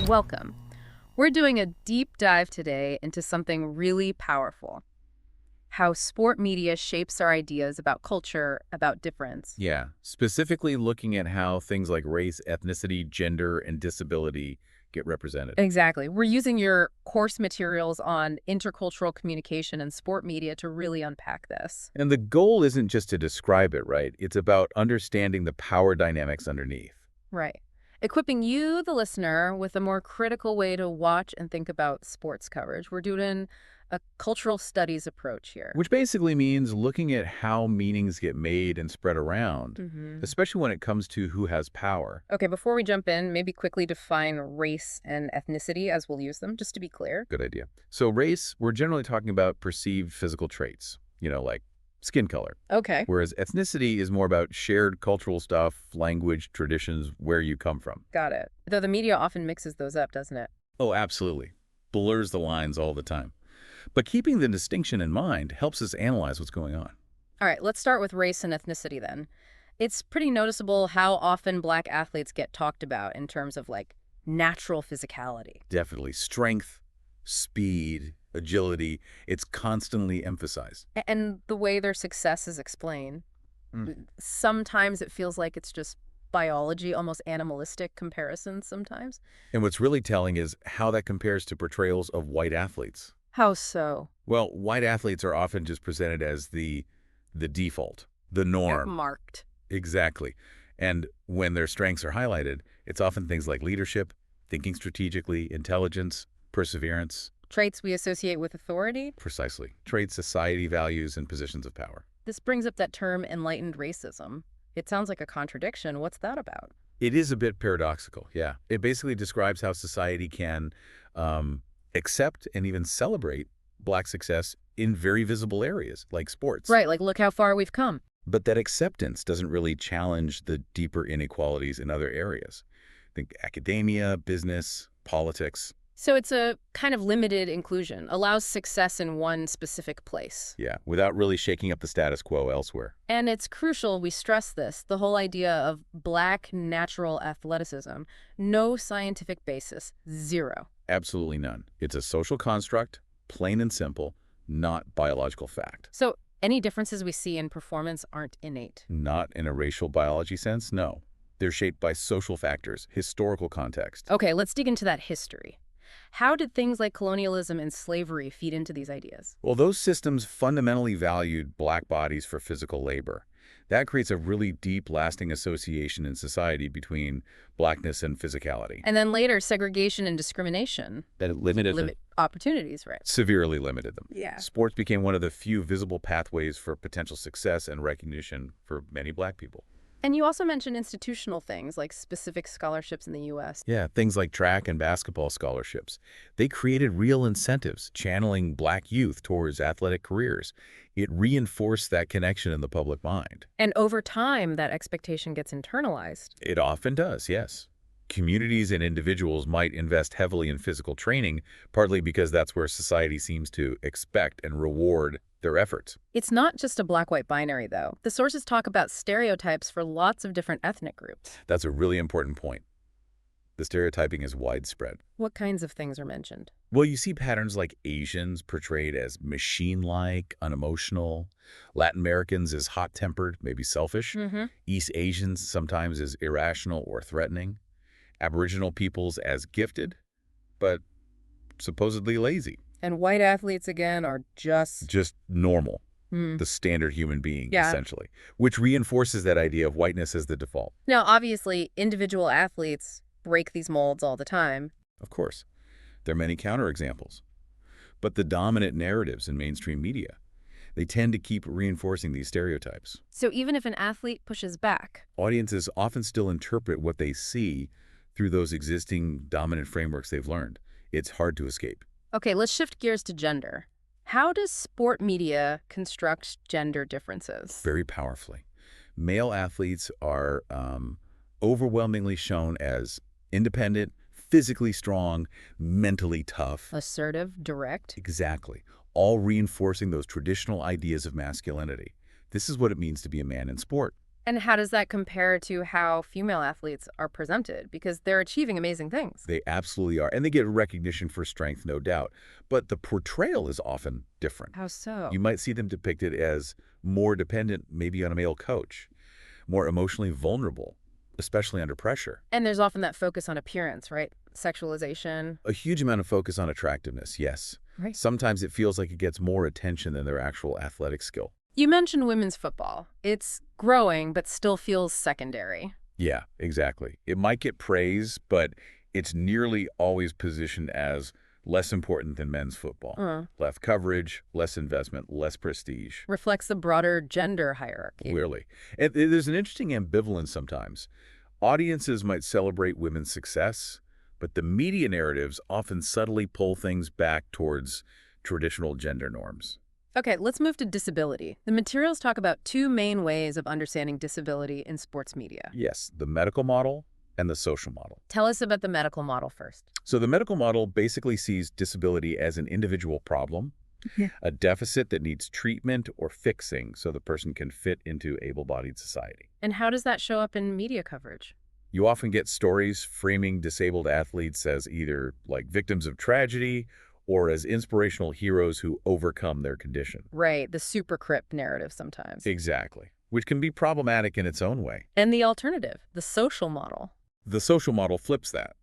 Welcome. We're doing a deep dive today into something really powerful: how sport media shapes our ideas about culture, about difference. Yeah, specifically looking at how things like race, ethnicity, gender, and disability get represented. Exactly. We're using your course materials on intercultural communication and sport media to really unpack this. And the goal isn't just to describe it, right? It's about understanding the power dynamics underneath, Right. Equipping you, the listener, with a more critical way to watch and think about sports coverage. We're doing a cultural studies approach here. which basically means looking at how meanings get made and spread around, hmm especially when it comes to who has power. Okay, before we jump in, maybe quickly define race and ethnicity as we'll use them, just to be clear. Good idea. So race, we're generally talking about perceived physical traits, like skin color. Okay. Whereas ethnicity is more about shared cultural stuff, language, traditions, where you come from. Got it. Though the media often mixes those up, doesn't it? Oh, absolutely. Blurs the lines all the time. But keeping the distinction in mind helps us analyze what's going on. All right, let's start with race and ethnicity then. It's pretty noticeable how often black athletes get talked about in terms of natural physicality. Definitely strength, speed, agility, it's constantly emphasized. And the way their success is explained, sometimes it feels like it's just biology, almost animalistic comparisons sometimes. And what's really telling is how that compares to portrayals of white athletes. How so? Well, white athletes are often just presented as the default, the norm. Marked. Exactly. And when their strengths are highlighted, it's often things like leadership, thinking strategically, intelligence, perseverance. Traits we associate with authority? Precisely. Traits society values and positions of power. This brings up that term enlightened racism. It sounds like a contradiction. What's that about? It is a bit paradoxical, yeah. It basically describes how society can accept and even celebrate Black success in very visible areas, like sports. Right, like look how far we've come. But that acceptance doesn't really challenge the deeper inequalities in other areas. Think academia, business, politics. So it's a kind of limited inclusion, allows success in one specific place. Yeah, without really shaking up the status quo elsewhere. And it's crucial we stress this, the whole idea of black natural athleticism. No scientific basis, zero. Absolutely none. It's a social construct, plain and simple, not biological fact. So any differences we see in performance aren't innate. Not in a racial biology sense, no. They're shaped by social factors, historical context. Okay, let's dig into that history. How did things like colonialism and slavery feed into these ideas? Well, those systems fundamentally valued Black bodies for physical labor. That creates a really deep, lasting association in society between Blackness and physicality. And then later, segregation and discrimination. That it limited Limit opportunities, right? severely limited them. Yeah. Sports became one of the few visible pathways for potential success and recognition for many Black people. And you also mentioned institutional things like specific scholarships in the U.S. Yeah, things like track and basketball scholarships. They created real incentives, channeling Black youth towards athletic careers. It reinforced that connection in the public mind. And over time, that expectation gets internalized. It often does, yes. Communities and individuals might invest heavily in physical training, partly because that's where society seems to expect and reward their efforts. It's not just a black-white binary, though. The sources talk about stereotypes for lots of different ethnic groups. That's a really important point. The stereotyping is widespread. What kinds of things are mentioned? Well, you see patterns like Asians portrayed as machine-like, unemotional, Latin Americans as hot-tempered, maybe selfish, East Asians sometimes as irrational or threatening, Aboriginal peoples as gifted, but supposedly lazy. And white athletes, again, are Just normal, Hmm. the standard human being, Yeah. essentially, which reinforces that idea of whiteness as the default. Now, obviously, individual athletes break these molds all the time. Of course, there are many counterexamples. But the dominant narratives in mainstream media, they tend to keep reinforcing these stereotypes. So even if an athlete pushes back, Audiences often still interpret what they see through those existing dominant frameworks they've learned. It's hard to escape. okay, let's shift gears to gender. How does sport media construct gender differences? Very powerfully. Male athletes are overwhelmingly shown as independent, physically strong, mentally tough. Assertive, direct. Exactly. All reinforcing those traditional ideas of masculinity. This is what it means to be a man in sport. And how does that compare to how female athletes are presented? Because they're achieving amazing things. They absolutely are. And they get recognition for strength, no doubt. But the portrayal is often different. How so? You might see them depicted as more dependent, maybe on a male coach, more emotionally vulnerable, especially under pressure. And there's often that focus on appearance, right? Sexualization. A huge amount of focus on attractiveness, yes. Right. Sometimes it feels like it gets more attention than their actual athletic skill. You mentioned women's football. It's growing, but still feels secondary. Yeah, exactly. It might get praise, but it's nearly always positioned as less important than men's football. Less coverage, less investment, less prestige. Reflects the broader gender hierarchy. Clearly. And there's an interesting ambivalence sometimes. Audiences might celebrate women's success, but the media narratives often subtly pull things back towards traditional gender norms. Okay, let's move to disability. The materials talk about two main ways of understanding disability in sports media. Yes, the medical model and the social model. Tell us about the medical model first. So the medical model basically sees disability as an individual problem, a deficit that needs treatment or fixing so the person can fit into able-bodied society. And how does that show up in media coverage? You often get stories framing disabled athletes as either like victims of tragedy or as inspirational heroes who overcome their condition. Right, the super crip narrative sometimes. Exactly, which can be problematic in its own way. And the alternative, the social model. The social model flips that.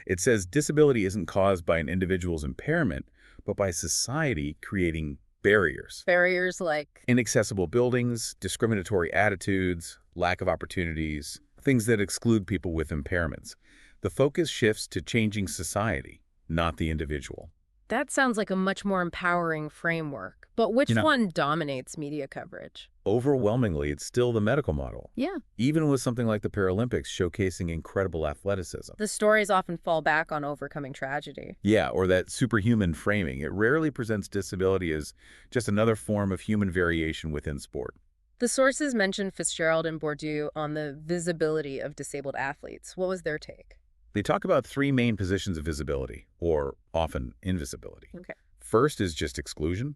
It says disability isn't caused by an individual's impairment, but by society creating barriers. Barriers like... Inaccessible buildings, discriminatory attitudes, lack of opportunities, things that exclude people with impairments. The focus shifts to changing society, not the individual. That sounds like a much more empowering framework. But which one dominates media coverage? Overwhelmingly, it's still the medical model. Yeah. Even with something like the Paralympics showcasing incredible athleticism. The stories often fall back on overcoming tragedy. Yeah, or that superhuman framing. It rarely presents disability as just another form of human variation within sport. The sources mentioned Fitzgerald and Bourdieu on the visibility of disabled athletes. What was their take? They talk about three main positions of visibility, or often invisibility. Okay. First is just exclusion.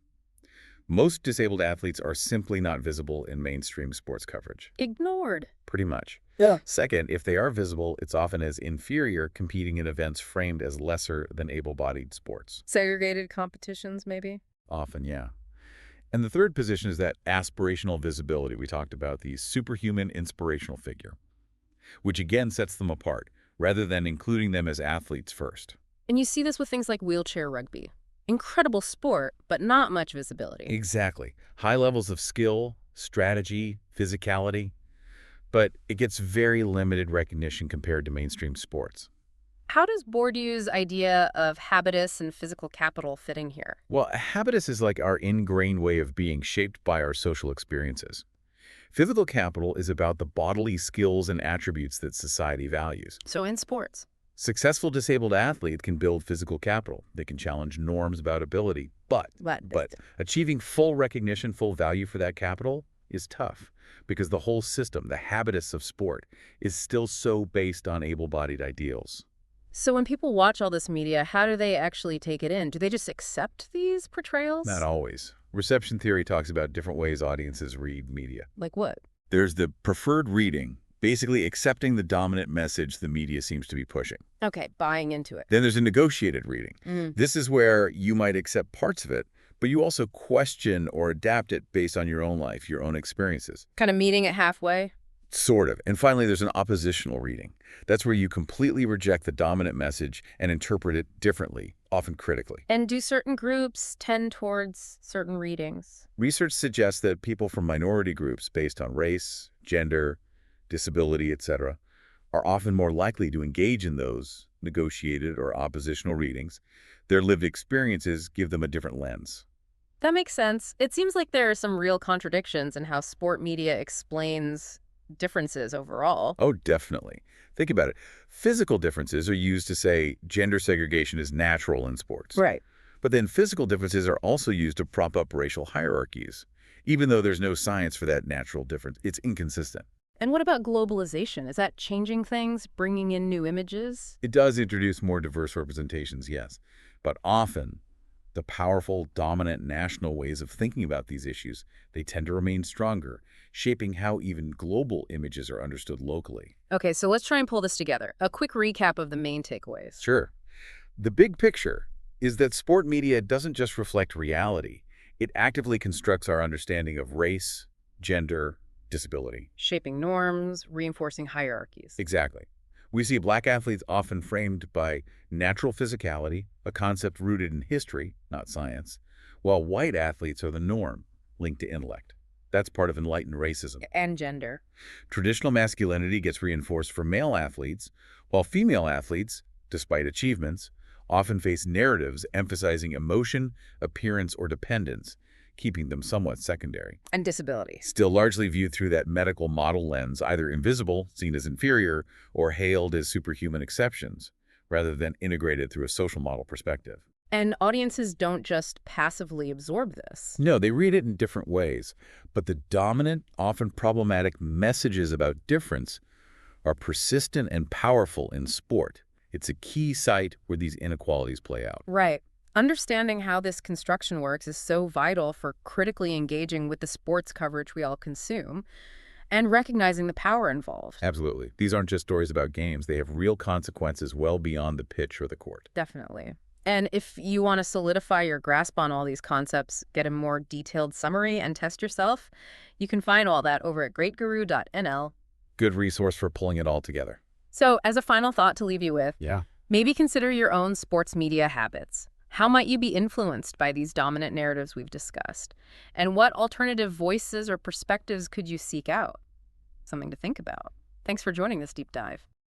Most disabled athletes are simply not visible in mainstream sports coverage. Ignored. Pretty much. Yeah. Second, if they are visible, it's often as inferior, competing in events framed as lesser than able-bodied sports. Segregated competitions, maybe? Often, yeah. And the third position is that aspirational visibility. We talked about the superhuman inspirational figure, which again sets them apart, rather than including them as athletes first. And you see this with things like wheelchair rugby. Incredible sport, but not much visibility. Exactly. High levels of skill, strategy, physicality, but it gets very limited recognition compared to mainstream sports. How does Bourdieu's idea of habitus and physical capital fit in here? Well, habitus is like our ingrained way of being, shaped by our social experiences. Physical capital is about the bodily skills and attributes that society values. So in sports. Successful disabled athletes can build physical capital. They can challenge norms about ability, but achieving full recognition, full value for that capital is tough because the whole system, the habitus of sport, is still so based on able-bodied ideals. So when people watch all this media, how do they actually take it in? Do they just accept these portrayals? Not always. Reception theory talks about different ways audiences read media. Like what? There's the preferred reading, basically accepting the dominant message the media seems to be pushing. Okay, buying into it. Then there's a negotiated reading. This is where you might accept parts of it, but you also question or adapt it based on your own life, your own experiences. Kind of meeting it halfway? Sort of. And finally, there's an oppositional reading. That's where you completely reject the dominant message and interpret it differently, often critically. And do certain groups tend towards certain readings? Research suggests that people from minority groups based on race, gender, disability, etc., are often more likely to engage in those negotiated or oppositional readings. Their lived experiences give them a different lens. That makes sense. It seems like there are some real contradictions in how sport media explains differences overall. Oh, definitely. Think about it. Physical differences are used to say gender segregation is natural in sports. Right. But then physical differences are also used to prop up racial hierarchies. Even though there's no science for that natural difference, it's inconsistent. And what about globalization? Is that changing things, bringing in new images? It does introduce more diverse representations, yes. But often, the powerful, dominant national ways of thinking about these issues, they tend to remain stronger, shaping how even global images are understood locally. Okay, so let's try and pull this together. A quick recap of the main takeaways. Sure. The big picture is that sport media doesn't just reflect reality. It actively constructs our understanding of race, gender, disability. Shaping norms, reinforcing hierarchies. Exactly. We see Black athletes often framed by natural physicality, a concept rooted in history, not science, while white athletes are the norm, linked to intellect. That's part of enlightened racism. And gender. Traditional masculinity gets reinforced for male athletes, while female athletes, despite achievements, often face narratives emphasizing emotion, appearance, or dependence, keeping them somewhat secondary. And disability. Still largely viewed through that medical model lens, either invisible, seen as inferior, or hailed as superhuman exceptions, rather than integrated through a social model perspective. And audiences don't just passively absorb this. No, they read it in different ways, but the dominant, often problematic messages about difference are persistent and powerful in sport. It's a key site where these inequalities play out. Right. Understanding how this construction works is so vital for critically engaging with the sports coverage we all consume and recognizing the power involved. Absolutely. These aren't just stories about games. They have real consequences well beyond the pitch or the court. Definitely. And if you want to solidify your grasp on all these concepts, get a more detailed summary, and test yourself, you can find all that over at greatguru.nl. Good resource for pulling it all together. So, as a final thought to leave you with, Yeah. maybe consider your own sports media habits. How might you be influenced by these dominant narratives we've discussed? And what alternative voices or perspectives could you seek out? Something to think about. Thanks for joining this deep dive.